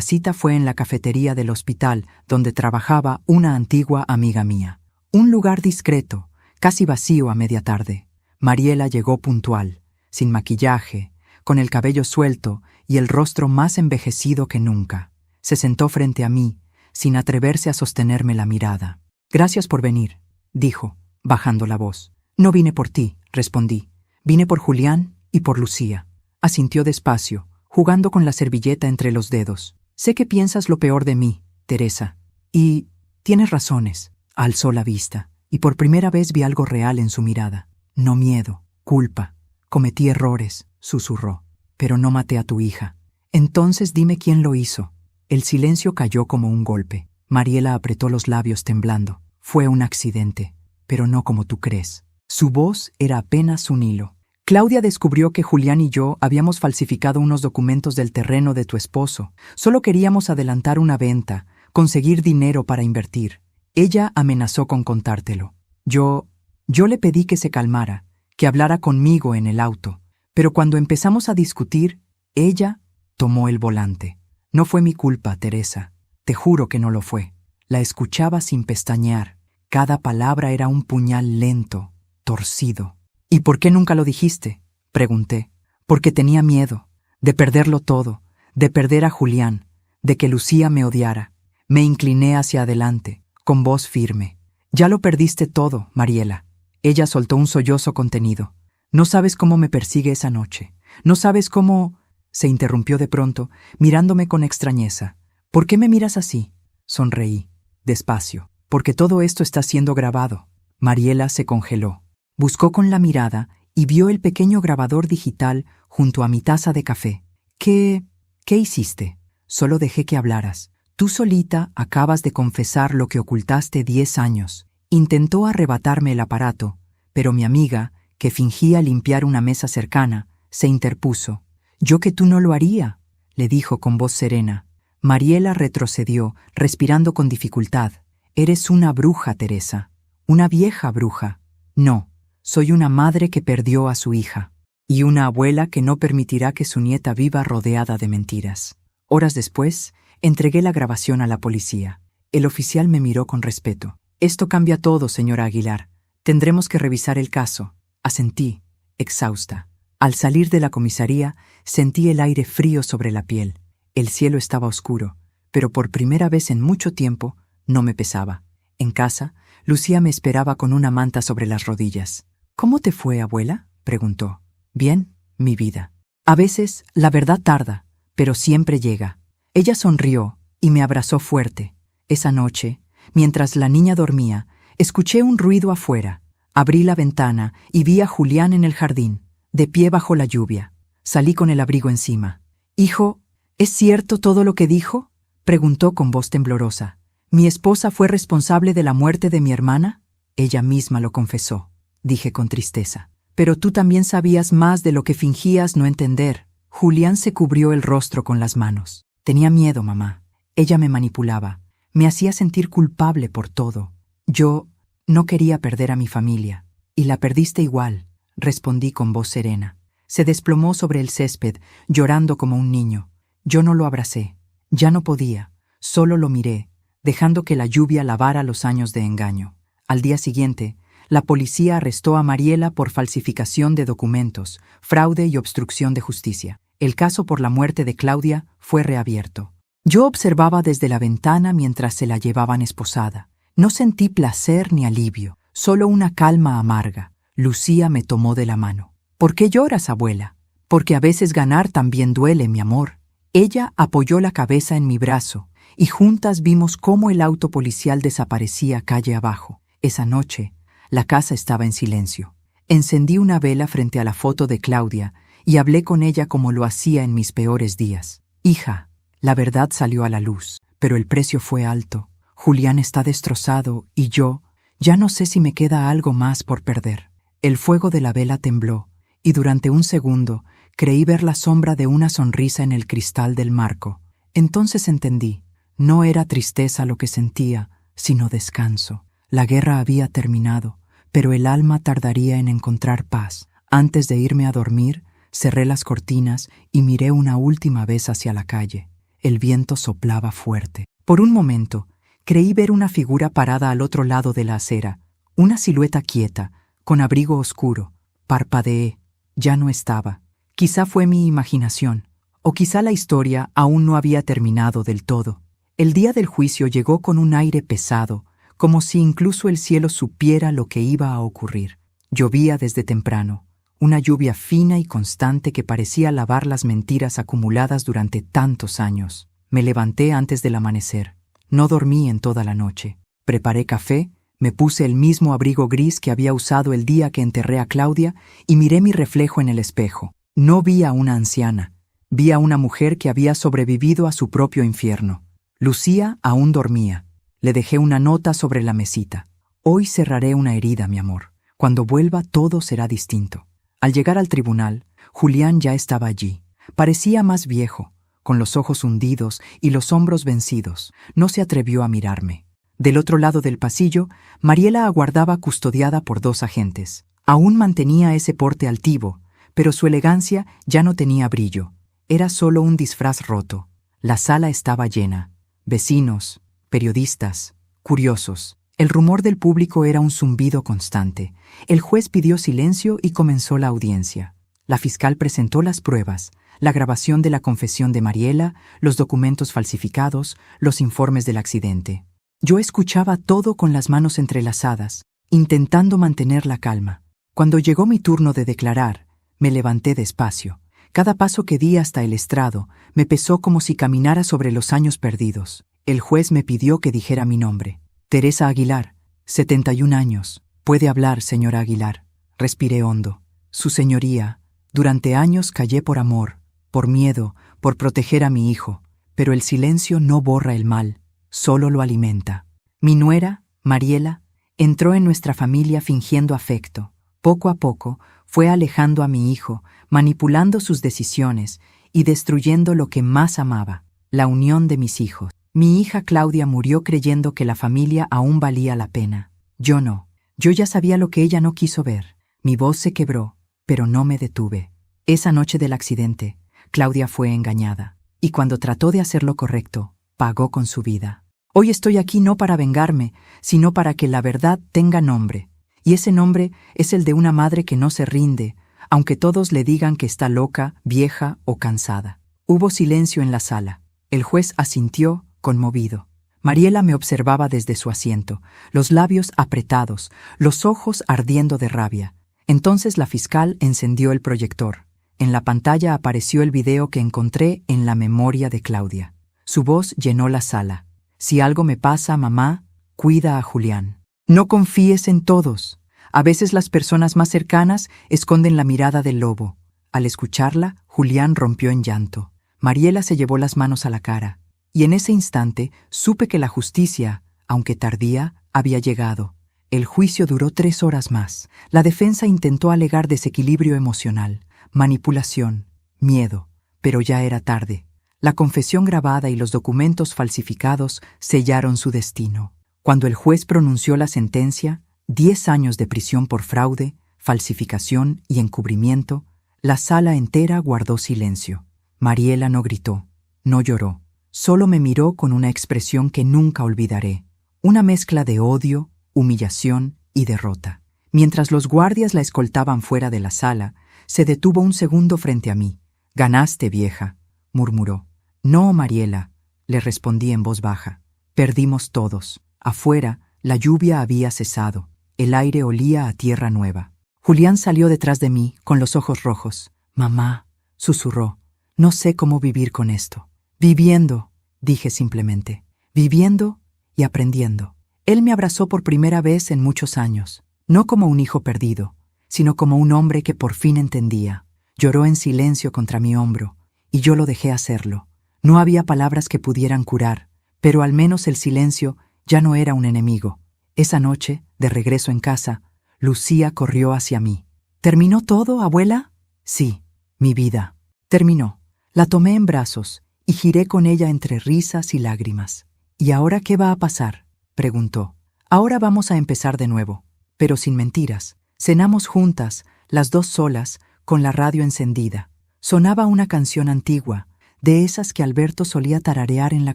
cita fue en la cafetería del hospital, donde trabajaba una antigua amiga mía. Un lugar discreto, casi vacío a media tarde. Mariela llegó puntual, sin maquillaje, con el cabello suelto y el rostro más envejecido que nunca. Se sentó frente a mí, sin atreverse a sostenerme la mirada. Gracias por venir, dijo, bajando la voz. No vine por ti, respondí. Vine por Julián y por Lucía. Asintió despacio, jugando con la servilleta entre los dedos. Sé que piensas lo peor de mí, Teresa. Y tienes razones. Alzó la vista, y por primera vez vi algo real en su mirada. No miedo, culpa. Cometí errores, susurró. Pero no maté a tu hija. Entonces dime quién lo hizo. El silencio cayó como un golpe. Mariela apretó los labios temblando. Fue un accidente, pero no como tú crees. Su voz era apenas un hilo. Claudia descubrió que Julián y yo habíamos falsificado unos documentos del terreno de tu esposo. Solo queríamos adelantar una venta, conseguir dinero para invertir. Ella amenazó con contártelo. Yo le pedí que se calmara, que hablara conmigo en el auto. Pero cuando empezamos a discutir, ella tomó el volante. No fue mi culpa, Teresa. Te juro que no lo fue. La escuchaba sin pestañear. Cada palabra era un puñal lento, torcido. ¿Y por qué nunca lo dijiste?, pregunté. Porque tenía miedo, de perderlo todo, de perder a Julián, de que Lucía me odiara. Me incliné hacia adelante, con voz firme. Ya lo perdiste todo, Mariela. Ella soltó un sollozo contenido. No sabes cómo me persigue esa noche. No sabes cómo... Se interrumpió de pronto, mirándome con extrañeza. ¿Por qué me miras así? Sonreí, despacio. Porque todo esto está siendo grabado. Mariela se congeló. Buscó con la mirada y vio el pequeño grabador digital junto a mi taza de café. ¿Qué hiciste? Solo dejé que hablaras. Tú solita acabas de confesar lo que ocultaste 10 años. Intentó arrebatarme el aparato, pero mi amiga, que fingía limpiar una mesa cercana, se interpuso. «Yo que tú no lo haría», le dijo con voz serena. Mariela retrocedió, respirando con dificultad. «Eres una bruja, Teresa. Una vieja bruja. No. Soy una madre que perdió a su hija, y una abuela que no permitirá que su nieta viva rodeada de mentiras». Horas después, entregué la grabación a la policía. El oficial me miró con respeto. «Esto cambia todo, señora Aguilar. Tendremos que revisar el caso». Asentí, exhausta. Al salir de la comisaría, sentí el aire frío sobre la piel. El cielo estaba oscuro, pero por primera vez en mucho tiempo no me pesaba. En casa, Lucía me esperaba con una manta sobre las rodillas. «¿Cómo te fue, abuela?», preguntó. «Bien, mi vida. A veces la verdad tarda, pero siempre llega». Ella sonrió y me abrazó fuerte. Esa noche, mientras la niña dormía, escuché un ruido afuera. Abrí la ventana y vi a Julián en el jardín, de pie bajo la lluvia. Salí con el abrigo encima. «Hijo, ¿es cierto todo lo que dijo?», preguntó con voz temblorosa. «¿Mi esposa fue responsable de la muerte de mi hermana?». «Ella misma lo confesó», dije con tristeza. «Pero tú también sabías más de lo que fingías no entender». Julián se cubrió el rostro con las manos. «Tenía miedo, mamá. Ella me manipulaba. Me hacía sentir culpable por todo. Yo no quería perder a mi familia. Y la perdiste igual», respondí con voz serena. Se desplomó sobre el césped, llorando como un niño. Yo no lo abracé. Ya no podía. Solo lo miré, dejando que la lluvia lavara los años de engaño. Al día siguiente, la policía arrestó a Mariela por falsificación de documentos, fraude y obstrucción de justicia. El caso por la muerte de Claudia fue reabierto. Yo observaba desde la ventana mientras se la llevaban esposada. No sentí placer ni alivio, solo una calma amarga. Lucía me tomó de la mano. «¿Por qué lloras, abuela?». «Porque a veces ganar también duele, mi amor». Ella apoyó la cabeza en mi brazo, y juntas vimos cómo el auto policial desaparecía calle abajo. Esa noche, la casa estaba en silencio. Encendí una vela frente a la foto de Claudia y hablé con ella como lo hacía en mis peores días. «Hija, la verdad salió a la luz, pero el precio fue alto. Julián está destrozado y yo ya no sé si me queda algo más por perder». El fuego de la vela tembló, y durante un segundo creí ver la sombra de una sonrisa en el cristal del marco. Entonces entendí, no era tristeza lo que sentía, sino descanso. La guerra había terminado, pero el alma tardaría en encontrar paz. Antes de irme a dormir, cerré las cortinas y miré una última vez hacia la calle. El viento soplaba fuerte. Por un momento, creí ver una figura parada al otro lado de la acera, una silueta quieta, con abrigo oscuro. Parpadeé. Ya no estaba. Quizá fue mi imaginación, o quizá la historia aún no había terminado del todo. El día del juicio llegó con un aire pesado, como si incluso el cielo supiera lo que iba a ocurrir. Llovía desde temprano, una lluvia fina y constante que parecía lavar las mentiras acumuladas durante tantos años. Me levanté antes del amanecer. No dormí en toda la noche. Preparé café, me puse el mismo abrigo gris que había usado el día que enterré a Claudia y miré mi reflejo en el espejo. No vi a una anciana, vi a una mujer que había sobrevivido a su propio infierno. Lucía aún dormía. Le dejé una nota sobre la mesita. Hoy cerraré una herida, mi amor. Cuando vuelva todo será distinto. Al llegar al tribunal, Julián ya estaba allí. Parecía más viejo, con los ojos hundidos y los hombros vencidos. No se atrevió a mirarme. Del otro lado del pasillo, Mariela aguardaba custodiada por 2 agentes. Aún mantenía ese porte altivo, pero su elegancia ya no tenía brillo. Era solo un disfraz roto. La sala estaba llena. Vecinos, periodistas, curiosos. El rumor del público era un zumbido constante. El juez pidió silencio y comenzó la audiencia. La fiscal presentó las pruebas, la grabación de la confesión de Mariela, los documentos falsificados, los informes del accidente. Yo escuchaba todo con las manos entrelazadas, intentando mantener la calma. Cuando llegó mi turno de declarar, me levanté despacio. Cada paso que di hasta el estrado me pesó como si caminara sobre los años perdidos. El juez me pidió que dijera mi nombre. Teresa Aguilar, 71 años. Puede hablar, señora Aguilar. Respiré hondo. Su señoría, durante años callé por amor, por miedo, por proteger a mi hijo. Pero el silencio no borra el mal, solo lo alimenta. Mi nuera, Mariela, entró en nuestra familia fingiendo afecto. Poco a poco fue alejando a mi hijo, manipulando sus decisiones y destruyendo lo que más amaba, la unión de mis hijos. Mi hija Claudia murió creyendo que la familia aún valía la pena. Yo no. Yo ya sabía lo que ella no quiso ver. Mi voz se quebró, pero no me detuve. Esa noche del accidente, Claudia fue engañada, y cuando trató de hacer lo correcto, pagó con su vida. Hoy estoy aquí no para vengarme, sino para que la verdad tenga nombre. Y ese nombre es el de una madre que no se rinde, aunque todos le digan que está loca, vieja o cansada. Hubo silencio en la sala. El juez asintió, conmovido. Mariela me observaba desde su asiento, los labios apretados, los ojos ardiendo de rabia. Entonces la fiscal encendió el proyector. En la pantalla apareció el video que encontré en la memoria de Claudia. Su voz llenó la sala. Si algo me pasa, mamá, cuida a Julián. No confíes en todos. A veces las personas más cercanas esconden la mirada del lobo. Al escucharla, Julián rompió en llanto. Mariela se llevó las manos a la cara. Y en ese instante supe que la justicia, aunque tardía, había llegado. El juicio duró 3 horas más. La defensa intentó alegar desequilibrio emocional, manipulación, miedo, pero ya era tarde. La confesión grabada y los documentos falsificados sellaron su destino. Cuando el juez pronunció la sentencia, 10 años de prisión por fraude, falsificación y encubrimiento, la sala entera guardó silencio. Mariela no gritó, no lloró. Solo me miró con una expresión que nunca olvidaré, una mezcla de odio, humillación y derrota. Mientras los guardias la escoltaban fuera de la sala, se detuvo un segundo frente a mí. «Ganaste, vieja», murmuró. «No, Mariela», le respondí en voz baja. «Perdimos todos». Afuera, la lluvia había cesado. El aire olía a tierra nueva. Julián salió detrás de mí, con los ojos rojos. «Mamá», susurró, «no sé cómo vivir con esto». «Viviendo», dije simplemente, «viviendo y aprendiendo». Él me abrazó por primera vez en muchos años, no como un hijo perdido, sino como un hombre que por fin entendía. Lloró en silencio contra mi hombro, y yo lo dejé hacerlo. No había palabras que pudieran curar, pero al menos el silencio ya no era un enemigo. Esa noche, de regreso en casa, Lucía corrió hacia mí. ¿Terminó todo, abuela? Sí, mi vida. Terminó. La tomé en brazos y giré con ella entre risas y lágrimas. ¿Y ahora qué va a pasar?, preguntó. Ahora vamos a empezar de nuevo, pero sin mentiras. Cenamos juntas, las dos solas, con la radio encendida. Sonaba una canción antigua, de esas que Alberto solía tararear en la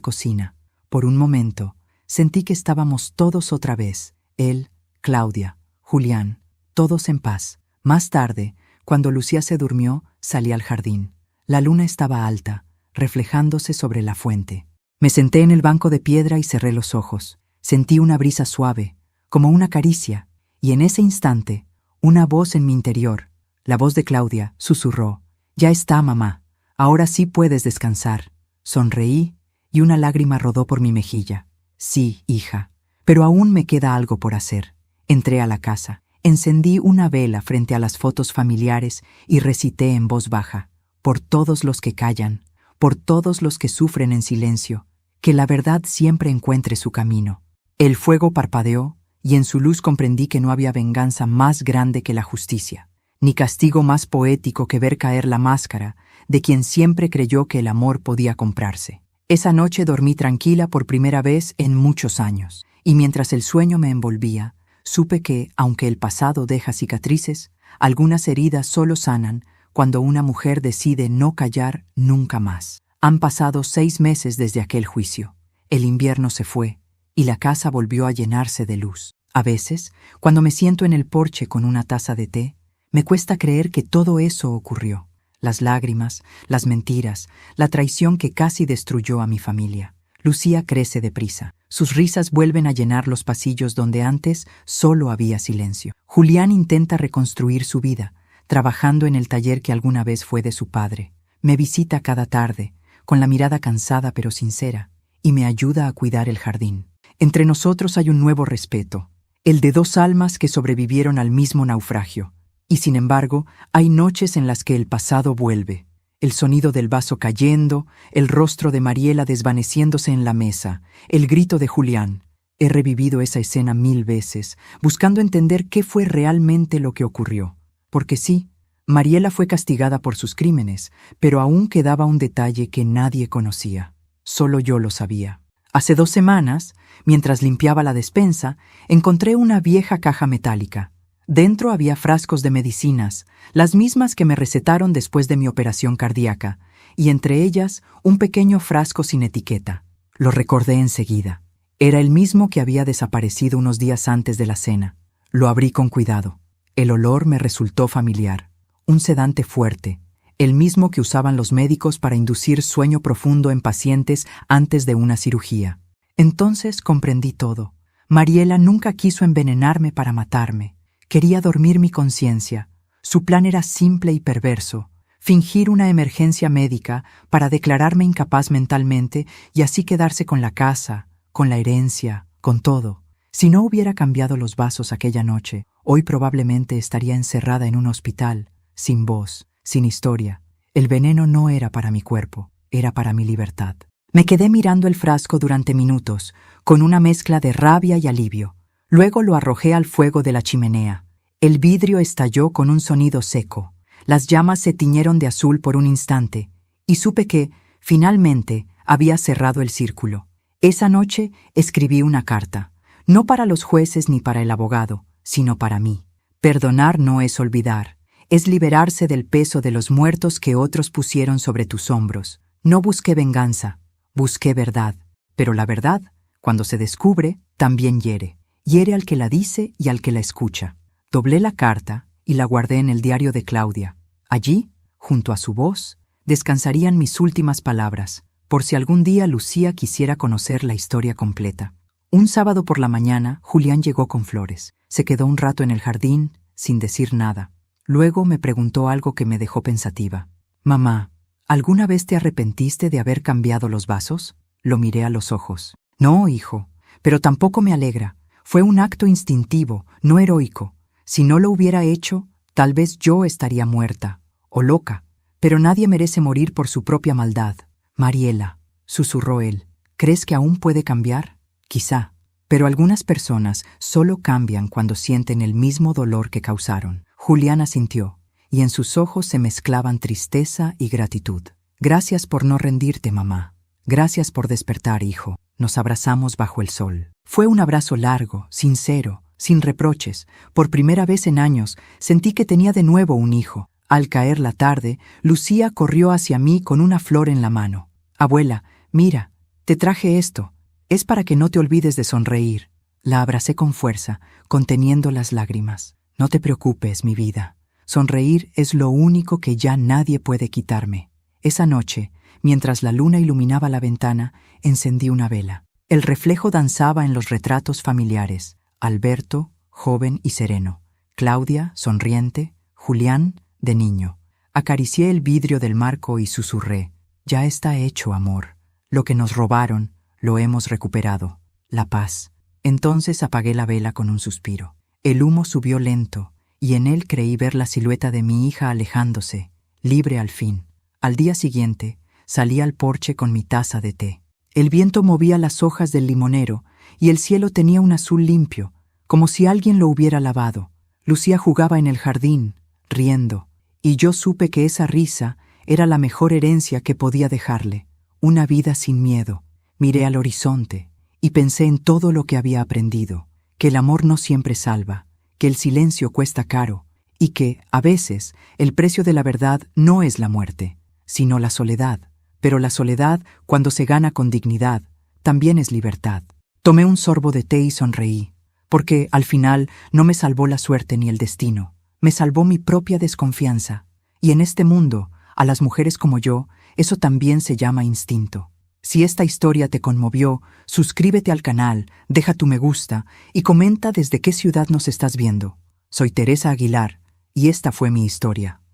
cocina. Por un momento, sentí que estábamos todos otra vez, él, Claudia, Julián, todos en paz. Más tarde, cuando Lucía se durmió, salí al jardín. La luna estaba alta, reflejándose sobre la fuente. Me senté en el banco de piedra y cerré los ojos. Sentí una brisa suave, como una caricia, y en ese instante, una voz en mi interior, la voz de Claudia, susurró: «Ya está, mamá. Ahora sí puedes descansar». Sonreí y una lágrima rodó por mi mejilla. Sí, hija, pero aún me queda algo por hacer. Entré a la casa, encendí una vela frente a las fotos familiares y recité en voz baja: «Por todos los que callan, por todos los que sufren en silencio, que la verdad siempre encuentre su camino». El fuego parpadeó y en su luz comprendí que no había venganza más grande que la justicia, ni castigo más poético que ver caer la máscara de quien siempre creyó que el amor podía comprarse. Esa noche dormí tranquila por primera vez en muchos años, y mientras el sueño me envolvía, supe que, aunque el pasado deja cicatrices, algunas heridas solo sanan cuando una mujer decide no callar nunca más. Han pasado 6 meses desde aquel juicio. El invierno se fue y la casa volvió a llenarse de luz. A veces, cuando me siento en el porche con una taza de té, me cuesta creer que todo eso ocurrió. Las lágrimas, las mentiras, la traición que casi destruyó a mi familia. Lucía crece deprisa. Sus risas vuelven a llenar los pasillos donde antes solo había silencio. Julián intenta reconstruir su vida, trabajando en el taller que alguna vez fue de su padre. Me visita cada tarde, con la mirada cansada pero sincera, y me ayuda a cuidar el jardín. Entre nosotros hay un nuevo respeto, el de 2 almas que sobrevivieron al mismo naufragio. Y sin embargo, hay noches en las que el pasado vuelve. El sonido del vaso cayendo, el rostro de Mariela desvaneciéndose en la mesa, el grito de Julián. He revivido esa escena 1000 veces, buscando entender qué fue realmente lo que ocurrió. Porque sí, Mariela fue castigada por sus crímenes, pero aún quedaba un detalle que nadie conocía. Solo yo lo sabía. Hace 2 semanas, mientras limpiaba la despensa, encontré una vieja caja metálica. Dentro había frascos de medicinas, las mismas que me recetaron después de mi operación cardíaca, y entre ellas un pequeño frasco sin etiqueta. Lo recordé enseguida. Era el mismo que había desaparecido unos días antes de la cena. Lo abrí con cuidado. El olor me resultó familiar. Un sedante fuerte, el mismo que usaban los médicos para inducir sueño profundo en pacientes antes de una cirugía. Entonces comprendí todo. Mariela nunca quiso envenenarme para matarme. Quería dormir mi conciencia. Su plan era simple y perverso: fingir una emergencia médica para declararme incapaz mentalmente y así quedarse con la casa, con la herencia, con todo. Si no hubiera cambiado los vasos aquella noche, hoy probablemente estaría encerrada en un hospital, sin voz, sin historia. El veneno no era para mi cuerpo, era para mi libertad. Me quedé mirando el frasco durante minutos, con una mezcla de rabia y alivio. Luego lo arrojé al fuego de la chimenea. El vidrio estalló con un sonido seco. Las llamas se tiñeron de azul por un instante, y supe que, finalmente, había cerrado el círculo. Esa noche escribí una carta, no para los jueces ni para el abogado, sino para mí. Perdonar no es olvidar, es liberarse del peso de los muertos que otros pusieron sobre tus hombros. No busqué venganza, busqué verdad, pero la verdad, cuando se descubre, también hiere. Hiere al que la dice y al que la escucha. Doblé la carta y la guardé en el diario de Claudia. Allí, junto a su voz, descansarían mis últimas palabras, por si algún día Lucía quisiera conocer la historia completa. Un sábado por la mañana, Julián llegó con flores. Se quedó un rato en el jardín, sin decir nada. Luego me preguntó algo que me dejó pensativa. «Mamá, ¿alguna vez te arrepentiste de haber cambiado los vasos?» Lo miré a los ojos. «No, hijo, pero tampoco me alegra. Fue un acto instintivo, no heroico. Si no lo hubiera hecho, tal vez yo estaría muerta o loca, pero nadie merece morir por su propia maldad». «Mariela», susurró él, «¿crees que aún puede cambiar?» «Quizá, Pero algunas personas solo cambian cuando sienten el mismo dolor que causaron. Julián asintió, y en sus ojos se mezclaban tristeza y gratitud. Gracias por no rendirte, mamá. Gracias por despertar, hijo. Nos abrazamos bajo el sol. Fue un abrazo largo, sincero, sin reproches. Por primera vez en años sentí que tenía de nuevo un hijo. Al caer la tarde, Lucía corrió hacia mí con una flor en la mano. Abuela, mira, te traje esto. Es para que no te olvides de sonreír. La abracé con fuerza, conteniendo las lágrimas. No te preocupes, mi vida. Sonreír es lo único que ya nadie puede quitarme. Esa noche, mientras la luna iluminaba la ventana, encendí una vela. El reflejo danzaba en los retratos familiares. Alberto, joven y sereno. Claudia, sonriente. Julián, de niño. Acaricié el vidrio del marco y susurré. Ya está hecho, amor. Lo que nos robaron, lo hemos recuperado. La paz. Entonces apagué la vela con un suspiro. El humo subió lento, y en él creí ver la silueta de mi hija alejándose, libre al fin. Al día siguiente, salí al porche con mi taza de té. El viento movía las hojas del limonero, y el cielo tenía un azul limpio, como si alguien lo hubiera lavado. Lucía jugaba en el jardín, riendo, y yo supe que esa risa era la mejor herencia que podía dejarle, una vida sin miedo. Miré al horizonte, y pensé en todo lo que había aprendido, que el amor no siempre salva, que el silencio cuesta caro, y que, a veces, el precio de la verdad no es la muerte, sino la soledad. Pero la soledad, cuando se gana con dignidad, también es libertad. Tomé un sorbo de té y sonreí, porque, al final, no me salvó la suerte ni el destino, me salvó mi propia desconfianza. Y en este mundo, a las mujeres como yo, eso también se llama instinto. Si esta historia te conmovió, suscríbete al canal, deja tu me gusta y comenta desde qué ciudad nos estás viendo. Soy Teresa Aguilar, y esta fue mi historia.